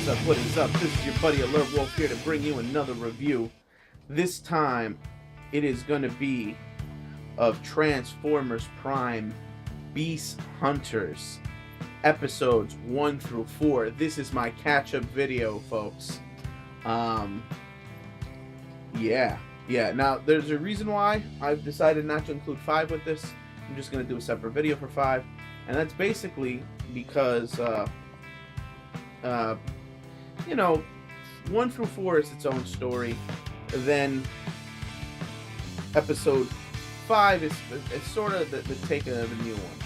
is up? What is up? This is your buddy Alertwolf here to bring you another review. This time, it is going to be of Transformers Prime Beast Hunters, episodes 1 through 4. This is my catch-up video, folks. Yeah. Now, there's a reason why I've decided not to include 5 with this. I'm just going to do a separate video for 5. And that's basically because, 1 through 4 is its own story. Then episode 5 is sort of the take of a new one.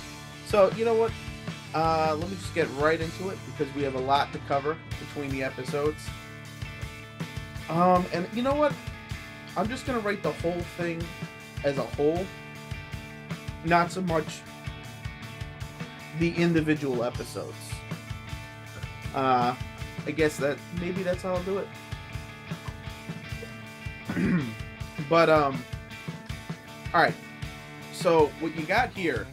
So, you know what? Let me just get right into it because we have a lot to cover between the episodes. And you know what? I'm just going to rate the whole thing as a whole. Not so much the individual episodes. I guess maybe that's how I'll do it. But, alright. So, what you got here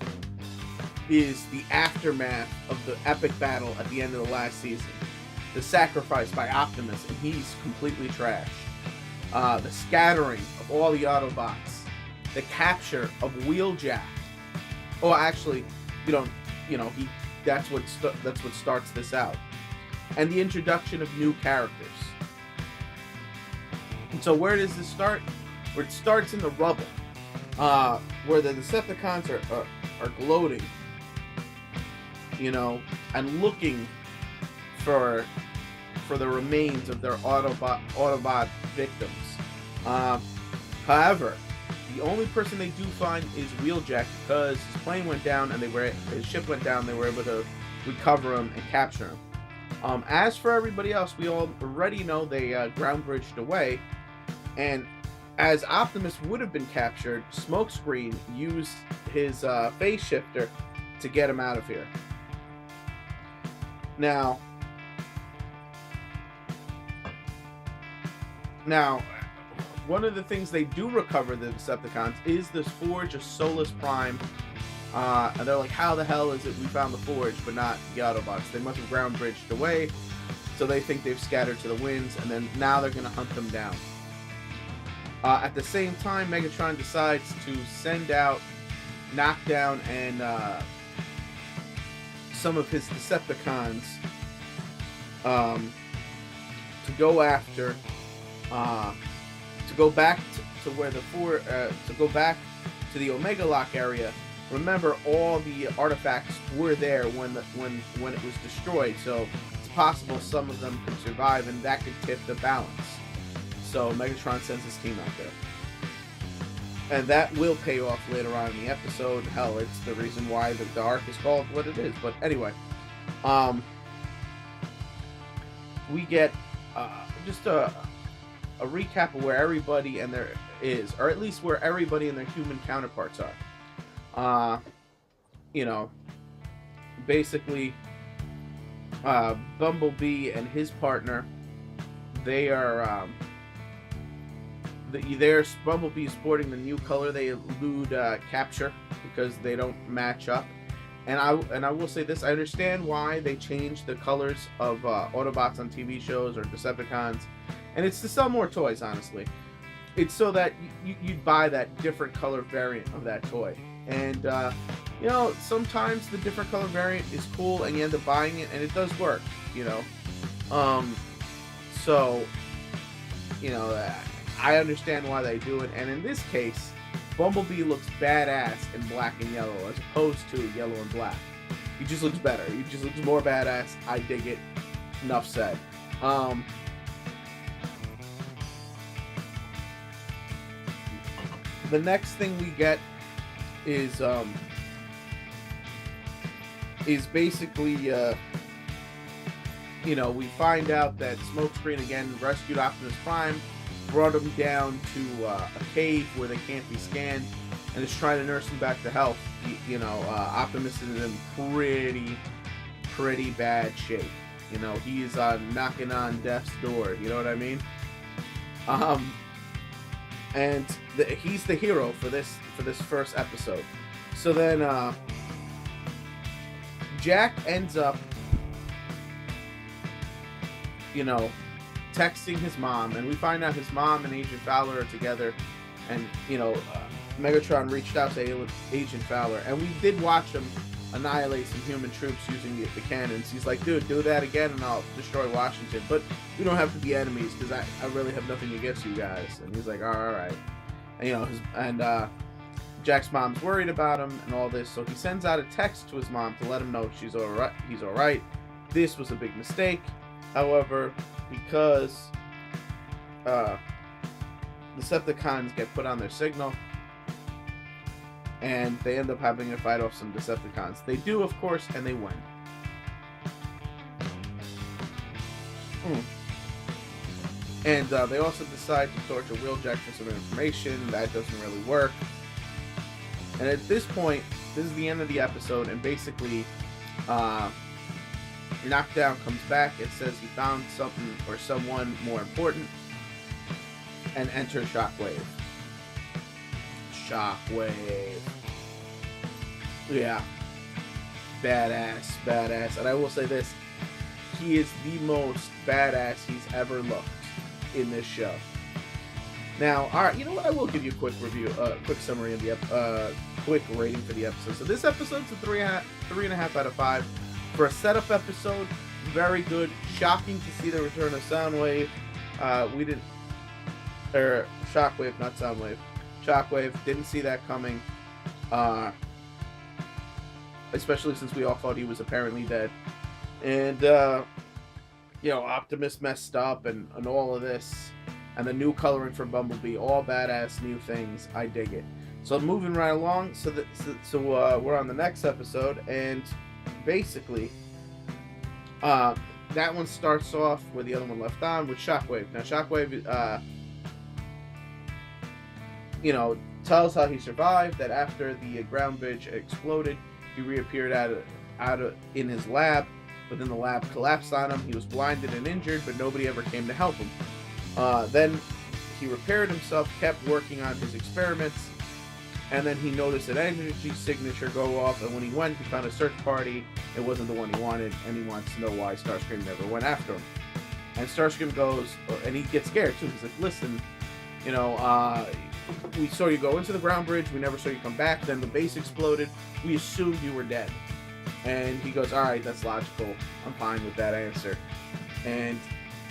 is the aftermath of the epic battle at the end of the last season. The sacrifice by Optimus, and he's completely trashed. The scattering of all the Autobots. The capture of Wheeljack. Oh, actually, that's what starts this out. And the introduction of new characters. And so where does this start? Where it starts in the rubble, where the Decepticons are gloating, and looking for the remains of their Autobot victims. However, the only person they do find is Wheeljack because his plane went down and his ship went down. They were able to recover him and capture him. As for everybody else, we already know they ground bridged away, and as Optimus would have been captured, Smokescreen used his phase shifter to get him out of here. Now, one of the things they do recover, the Decepticons, is this forge of Solus Prime. And they're like, how the hell is it we found the forge but not the Autobots? They must have ground bridged away, so they think they've scattered to the winds, and then now they're going to hunt them down. At the same time, Megatron decides to send out Knockdown and some of his Decepticons to go after, to go back to where to go back to the Omega Lock area. Remember, all the artifacts were there when it was destroyed, so it's possible some of them could survive, and that could tip the balance. So Megatron sends his team out there, and that will pay off later on in the episode. Hell, it's the reason why the arc is called what it is. But anyway, we get just a recap of where everybody and their is, or at least where everybody and their human counterparts are. Basically, Bumblebee and his partner, they are, Bumblebee is sporting the new color. They elude capture because they don't match up. And I will say this: I understand why they changed the colors of Autobots on TV shows or Decepticons, and it's to sell more toys. Honestly, it's so that you'd buy that different color variant of that toy. And sometimes the different color variant is cool, and you end up buying it, and it does work. So I understand why they do it, and in this case, Bumblebee looks badass in black and yellow as opposed to yellow and black. He just looks better. He just looks more badass. I dig it. Enough said. The next thing we get is basically we find out that Smokescreen again rescued Optimus Prime, brought him down to a cave where they can't be scanned, and is trying to nurse him back to health. Optimus is in pretty bad shape. He's knocking on death's door. You know what I mean? And he's the hero for this first episode. So then Jack ends up you know, texting his mom, and we find out his mom and Agent Fowler are together, and Megatron reached out to Agent Fowler, and we did watch him annihilate some human troops using the cannons. He's like, dude, do that again and I'll destroy Washington, but we don't have to be enemies because I really have nothing against you guys. And he's like, all right. And Jack's mom's worried about him and all this, so he sends out a text to his mom to let him know he's all right. This was a big mistake. However, because Decepticons get put on their signal, and they end up having to fight off some Decepticons. They do, of course, and they win. And they also decide to torture Wheeljack for some information. That doesn't really work. And at this point, this is the end of the episode, and basically, Knockdown comes back. It says he found something or someone more important, and enter Shockwave. Yeah. Badass. And I will say this, he is the most badass he's ever looked in this show. Now, alright, you know what? I will give you a quick review, quick summary of the quick rating for the episode. So this episode's a 3.5 out of 5. For a setup episode, very good. Shocking to see the return of Soundwave. Shockwave, not Soundwave. Shockwave, didn't see that coming. Especially since we all thought he was apparently dead. And, Optimus messed up and all of this. And the new coloring for Bumblebee, all badass new things. I dig it. So moving right along, so we're on the next episode, and basically, that one starts off where the other one left on with Shockwave. Now Shockwave, tells how he survived. That after the ground bridge exploded, he reappeared out of in his lab, but then the lab collapsed on him. He was blinded and injured, but nobody ever came to help him. Then he repaired himself, kept working on his experiments, and then he noticed an energy signature go off, and when he went, he found a search party. It wasn't the one he wanted, and he wants to know why Starscream never went after him. And Starscream goes, and he gets scared too. He's like, listen, we saw you go into the ground bridge, we never saw you come back, then the base exploded, we assumed you were dead. And he goes, alright, that's logical, I'm fine with that answer. And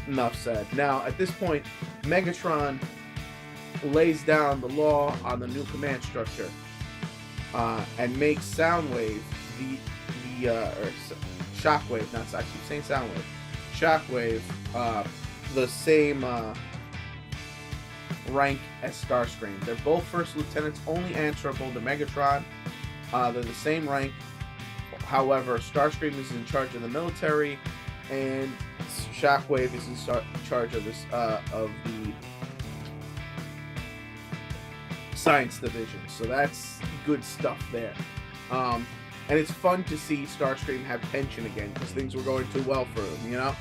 enough said. Now, at this point, Megatron lays down the law on the new command structure, and makes Soundwave or Shockwave, I keep saying Soundwave, Shockwave, the same rank as Starscream. They're both first lieutenants, only answerable to Megatron. They're the same rank. However, Starscream is in charge of the military, and Shockwave is in charge of the science division. So that's good stuff there. And it's fun to see Starscream have tension again, because things were going too well for him,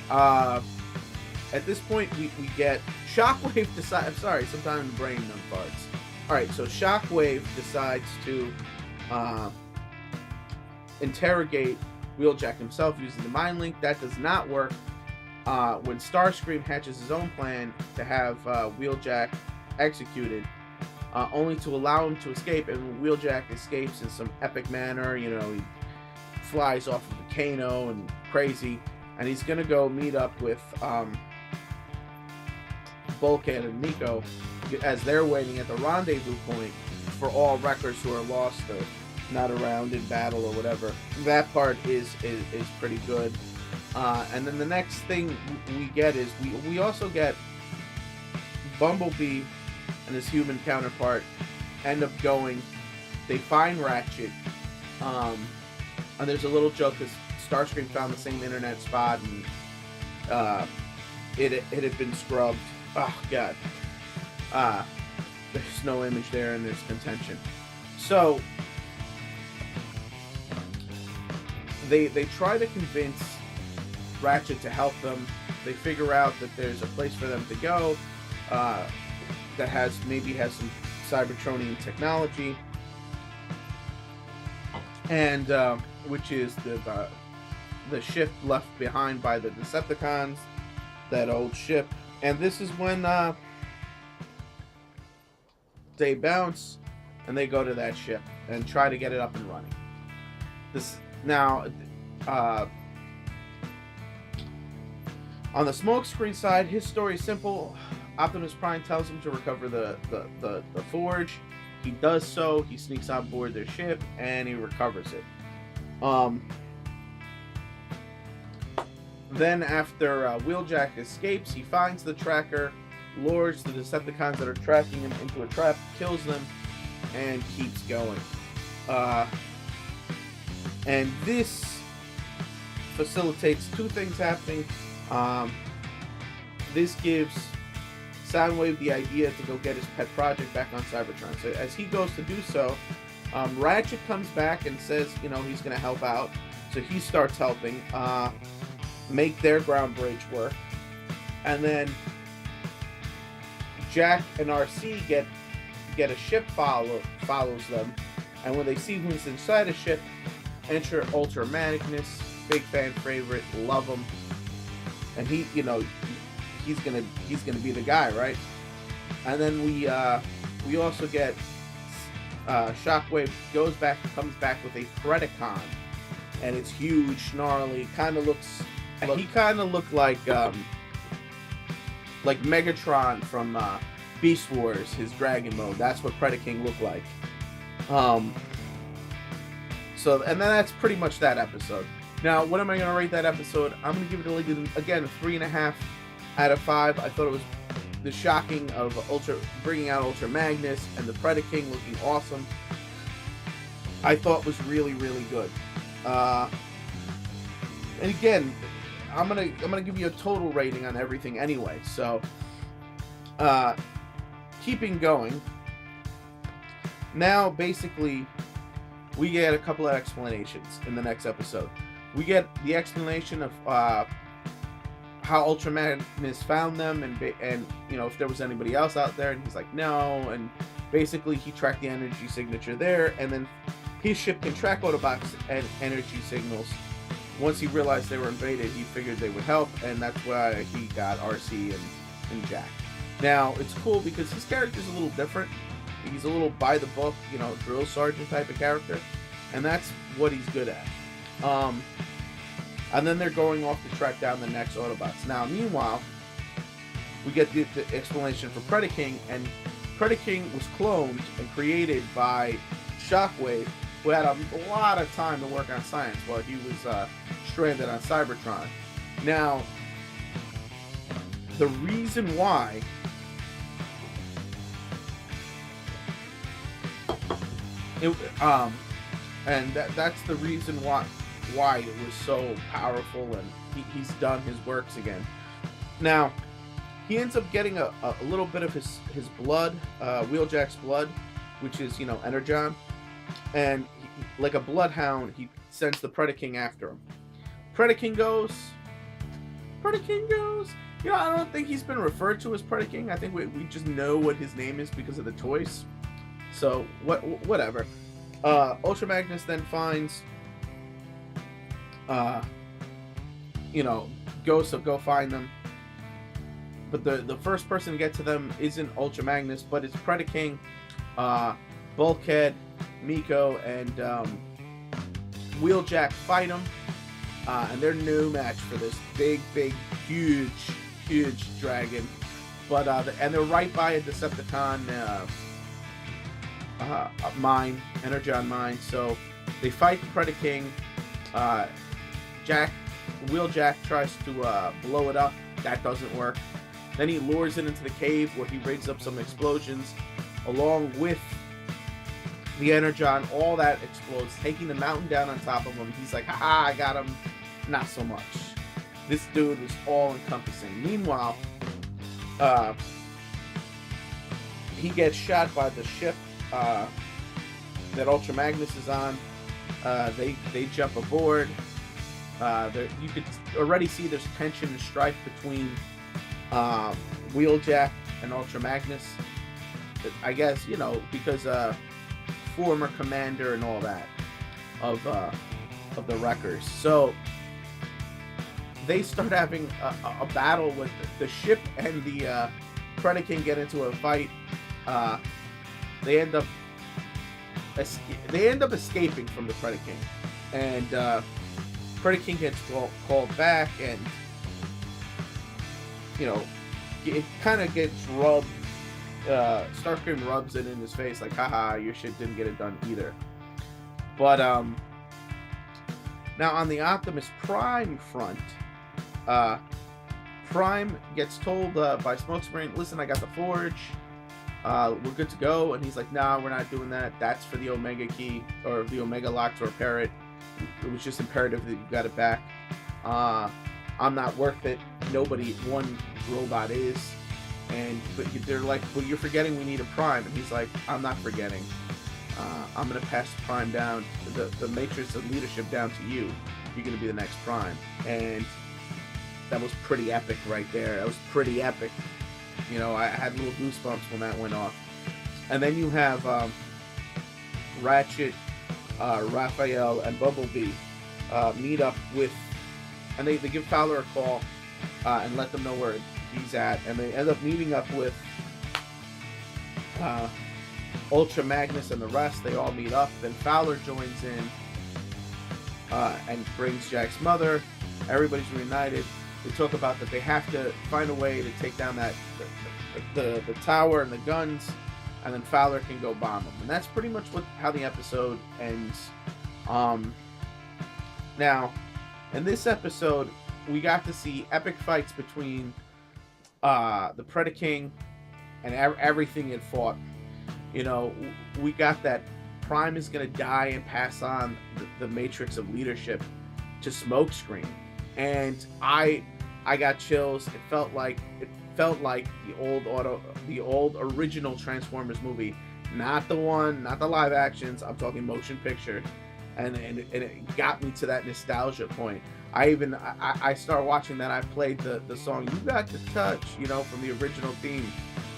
At this point, we get Shockwave decide. I'm sorry, sometimes the brain numb parts. Alright, so Shockwave decides to interrogate Wheeljack himself using the mind link. That does not work. When Starscream hatches his own plan to have Wheeljack executed, only to allow him to escape, and Wheeljack escapes in some epic manner. He flies off of the Kano and crazy, and he's gonna go meet up with Bulkhead and Nico as they're waiting at the rendezvous point for all wreckers who are lost or not around in battle or whatever. That part is pretty good. And then the next thing we get is we also get Bumblebee and his human counterpart end up going. They find Ratchet, and there's a little joke because Starscream found the same internet spot, and it had been scrubbed. Oh god. There's no image there, and there's contention. So they try to convince Ratchet to help them. They figure out that there's a place for them to go that has some Cybertronian technology, and which is the the ship left behind by the Decepticons, that old ship. And this is when they bounce and they go to that ship and try to get it up and running. This now, on the Smokescreen side, his story is simple. Optimus Prime tells him to recover the forge. He does so. He sneaks on board their ship and he recovers it. Then after Wheeljack escapes, he finds the tracker, lures the Decepticons that are tracking him into a trap, kills them, and keeps going. And this facilitates two things happening. This gives Soundwave the idea to go get his pet project back on Cybertron. So as he goes to do so, Ratchet comes back and says, you know, he's going to help out. So he starts helping make their ground bridge work. And then Jack and RC get a ship follows them. And when they see who's inside a ship, enter Ultra Magnus, big fan favorite, love him. And he, you know, he's gonna be the guy, right? And then we also get Shockwave comes back with a Predacon, and it's huge, gnarly. He kind of looked like Megatron from Beast Wars, his dragon mode. That's what Predaking looked like. So, and then that's pretty much that episode. Now, what am I going to rate that episode? I'm going to give it, again, a 3.5 out of 5. I thought it was the shocking of bringing out Ultra Magnus and the Predaking looking awesome. I thought was really, really good. And again, I'm gonna give you a total rating on everything anyway. So, keeping going. Now, basically, we get a couple of explanations in the next episode. We get the explanation of how Ultra Magnus found them, and you know, if there was anybody else out there, and he's like, no, and basically he tracked the energy signature there, and then his ship can track Autobots and energy signals. Once he realized they were invaded, he figured they would help, and that's why he got RC and Jack. Now, it's cool because his character's a little different. He's a little by the book, you know, drill sergeant type of character, and that's what he's good at. And then they're going off to track down the next Autobots. Now, meanwhile, we get the explanation for Predaking, and Predaking was cloned and created by Shockwave, who had a lot of time to work on science while he was stranded on Cybertron. Now, the reason why that's the reason why it was so powerful, and he's done his works again. Now, he ends up getting a little bit of his blood, Wheeljack's blood, which is, you know, Energon, and like a bloodhound, he sends the Predaking after him. Predaking goes. You know, I don't think he's been referred to as Predaking. I think we just know what his name is because of the toys. So whatever. Ultra Magnus then finds, you know, goes to go find them. But the first person to get to them isn't Ultra Magnus, but it's Predaking, Bulkhead, Miko, and Wheeljack fight him. And they're no match for this big, huge dragon. But and they're right by a Decepticon mine, Energon mine. So they fight the Predaking. Wheeljack tries to blow it up. That doesn't work. Then he lures it into the cave where he rigs up some explosions along with the Energon. All that explodes, taking the mountain down on top of him. He's like, haha, I got him. Not so much. This dude was all encompassing. Meanwhile, he gets shot by the ship that Ultra Magnus is on. They jump aboard. You could already see there's tension and strife between Wheeljack and Ultra Magnus. I guess, you know, because former commander and all that of the Wreckers. So they start having a battle with the ship, and the Predaking get into a fight. They end up escaping from the Predaking, and Predaking gets called back, and it kind of gets rubbed. Starscream rubs it in his face like, haha, your shit didn't get it done either. But now on the Optimus Prime front, Prime gets told by Smokescreen, listen, I got the Forge, we're good to go. And he's like, nah, we're not doing that. That's for the Omega Key, or the Omega Lock to repair it. It was just imperative that you got it back. I'm not worth it. Nobody, one robot is. But they're like, well, you're forgetting we need a Prime. And he's like, I'm not forgetting. I'm going to pass the Prime down, the matrix of leadership down to you. You're going to be the next Prime. And that was pretty epic right there. That was pretty epic. I had little goosebumps when that went off. And then you have Ratchet, Raphael, and Bumblebee meet up with, and they give Fowler a call and let them know where he's at. And they end up meeting up with Ultra Magnus and the rest. They all meet up. Then Fowler joins in and brings Jack's mother. Everybody's reunited. They talk about that they have to find a way to take down the tower and the guns, and then Fowler can go bomb them. And that's pretty much how the episode ends. Now, in this episode, we got to see epic fights between the Predaking and everything it fought. We got that Prime is going to die and pass on the matrix of leadership to Smokescreen. And I got chills. It felt like the old original Transformers movie, not the live actions. I'm talking motion picture, and it got me to that nostalgia point. I start watching that. I played the song "You Got to Touch," from the original theme,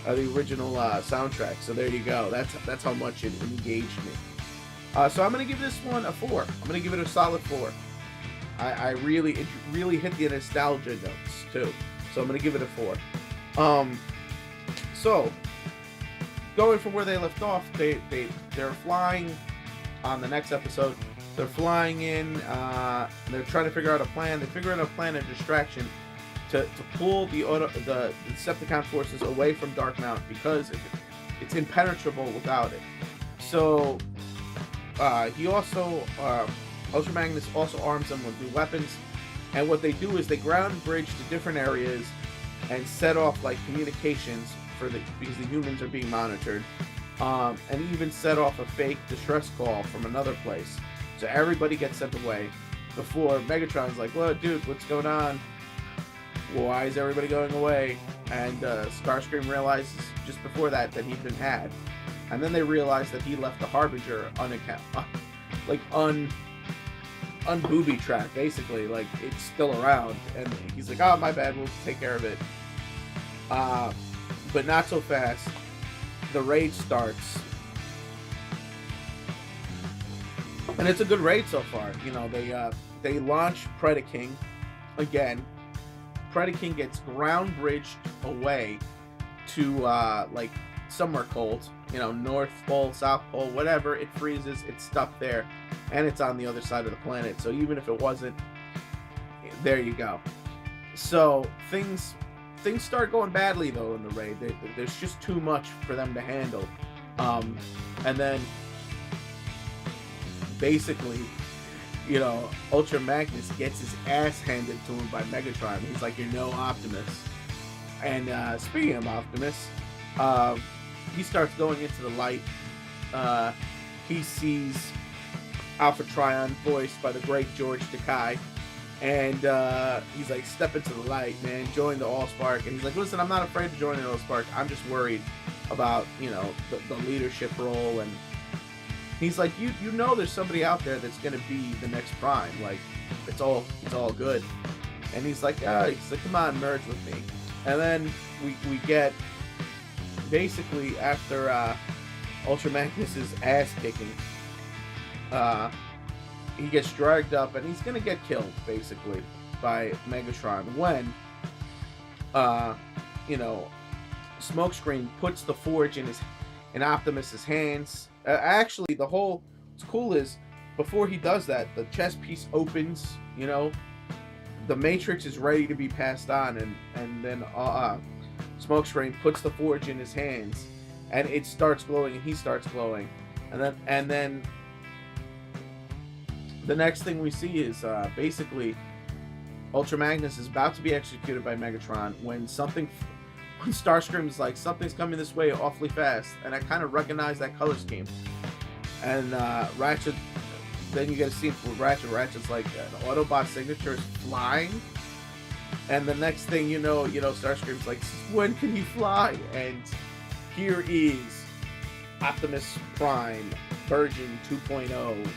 the original soundtrack. So there you go. That's how much it engaged me. So I'm gonna give this one a 4. I'm gonna give it a solid 4. It really hit the nostalgia notes too. So I'm gonna give it a 4. So going from where they left off, they're flying on the next episode. They're flying in. They're trying to figure out a plan. They figure out a plan and distraction to pull the Decepticon forces away from Dark Mountain, because it's impenetrable without it. So he also Ultra Magnus also arms them with new weapons, and what they do is they ground bridge to different areas and set off like communications because the humans are being monitored, and even set off a fake distress call from another place. So everybody gets sent away before Megatron's like, well, dude, what's going on? Why is everybody going away? And Starscream realizes just before that he'd been had. And then they realize that he left the Harbinger unbooby trapped, basically. Like, it's still around. And he's like, oh, my bad, we'll take care of it. But not so fast. The raid starts. And it's a good raid so far. They launch Predaking again. Predaking gets ground bridged away to somewhere cold. North Pole, South Pole, whatever. It freezes. It's stuck there, and it's on the other side of the planet. So even if it wasn't, there you go. So things start going badly though in the raid. There's just too much for them to handle, and then basically, Ultra Magnus gets his ass handed to him by Megatron. He's like, you're no Optimus. And speaking of Optimus, he starts going into the light. He sees Alpha Trion, voiced by the great George Takei. And he's like, step into the light, man. Join the Allspark. And he's like, listen, I'm not afraid to join the Allspark. I'm just worried about, the leadership role. And he's like, you know there's somebody out there that's going to be the next Prime. Like, it's all good. And he's like, come on, merge with me. And then we get, basically, after Ultra Magnus's ass kicking, he gets dragged up and he's going to get killed, basically. by Megatron when, you know, Smokescreen puts the forge in Optimus's hands. Actually, what's cool is before he does that, the chest piece opens. You know, the Matrix is ready to be passed on, and then Smokescreen puts the forge in his hands, and it starts glowing, and he starts glowing, and then the next thing we see is basically Ultra Magnus is about to be executed by Megatron when Starscream is like, something's coming this way awfully fast, and I kind of recognize that color scheme. And Ratchet, then you get a scene where Ratchet's like, the Autobot signature is flying, and the next thing you know, Starscream's like, when can he fly? And here is Optimus Prime version 2.0.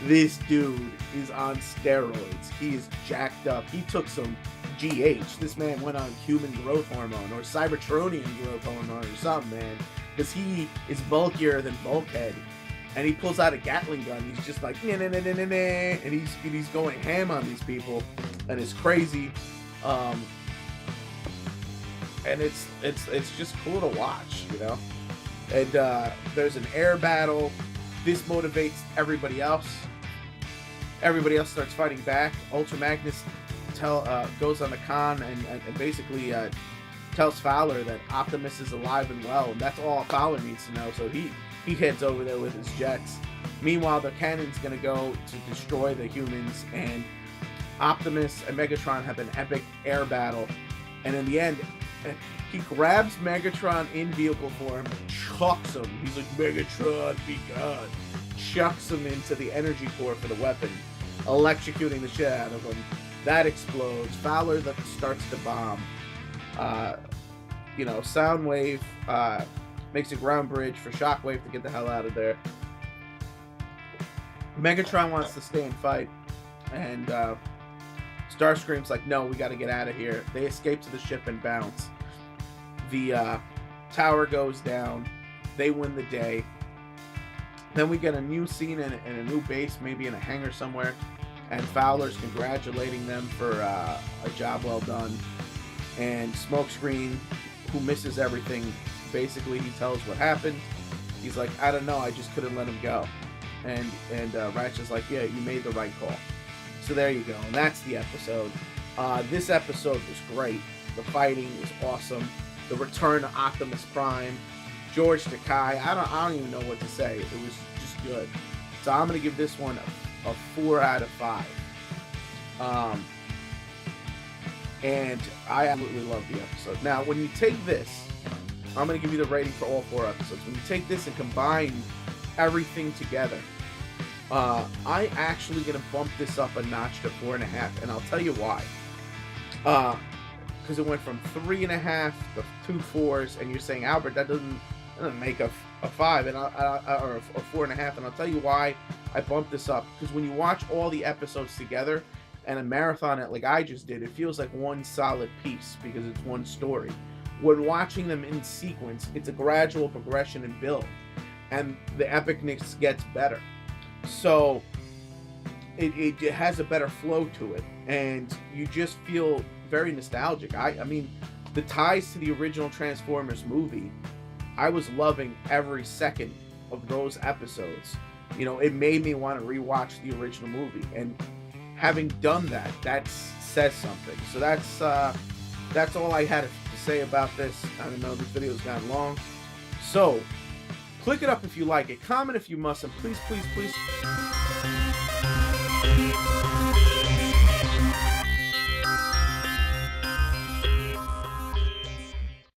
This dude is on steroids. He is jacked up. He took some GH. This man went on human growth hormone or Cybertronian growth hormone or something, man. Because he is bulkier than Bulkhead. And he pulls out a Gatling gun. He's just like, nah, nah, nah, nah, nah, nah, and he's going ham on these people. And it's crazy. And it's just cool to watch, you know? And there's an air battle. This motivates everybody else. Everybody else starts fighting back. Ultra Magnus goes on the con and basically tells Fowler that Optimus is alive and well, and that's all Fowler needs to know. So he heads over there with his jets. Meanwhile, the cannon's gonna go to destroy the humans, and Optimus and Megatron have an epic air battle. And in the end, he grabs Megatron in vehicle form, chucks him. He's like, Megatron, be gone. Chucks him into the energy core for the weapon, electrocuting the shit out of him. That explodes. Fowler that starts to bomb. Soundwave makes a ground bridge for Shockwave to get the hell out of there. Megatron wants to stay and fight, and Starscream's like, no, we got to get out of here. They escape to the ship and bounce. The tower goes down. They win the day. Then we get a new scene in a new base, maybe in a hangar somewhere, and Fowler's congratulating them for a job well done. And Smokescreen, who misses everything, basically he tells what happened. He's like, I don't know, I just couldn't let him go. And Ratchet's like, yeah, you made the right call. So there you go, and that's the episode. This episode was great. The fighting was awesome. The return of Optimus Prime, George Takei. I don't even know what to say. It was just good. So I'm gonna give this one a 4 out of 5. And I absolutely love the episode. Now, when you take this, I'm gonna give you the rating for all 4 episodes. When you take this and combine everything together, I actually gonna bump this up a notch to 4.5, and I'll tell you why. Because it went from 3.5 to 2 4s, and you're saying, Albert, that doesn't make a 5 or a 4.5, and I'll tell you why I bumped this up. Because when you watch all the episodes together and a marathon it like I just did, it feels like one solid piece because it's one story. When watching them in sequence, it's a gradual progression and build, and the epicness gets better. So it has a better flow to it, and you just feel very nostalgic. I mean, the ties to the original Transformers movie, I was loving every second of those episodes. You know, it made me want to rewatch the original movie, and having done that says something. So that's all I had to say about this. I don't know, this video's gotten long. So click it up if you like it, comment if you must, and please, please, please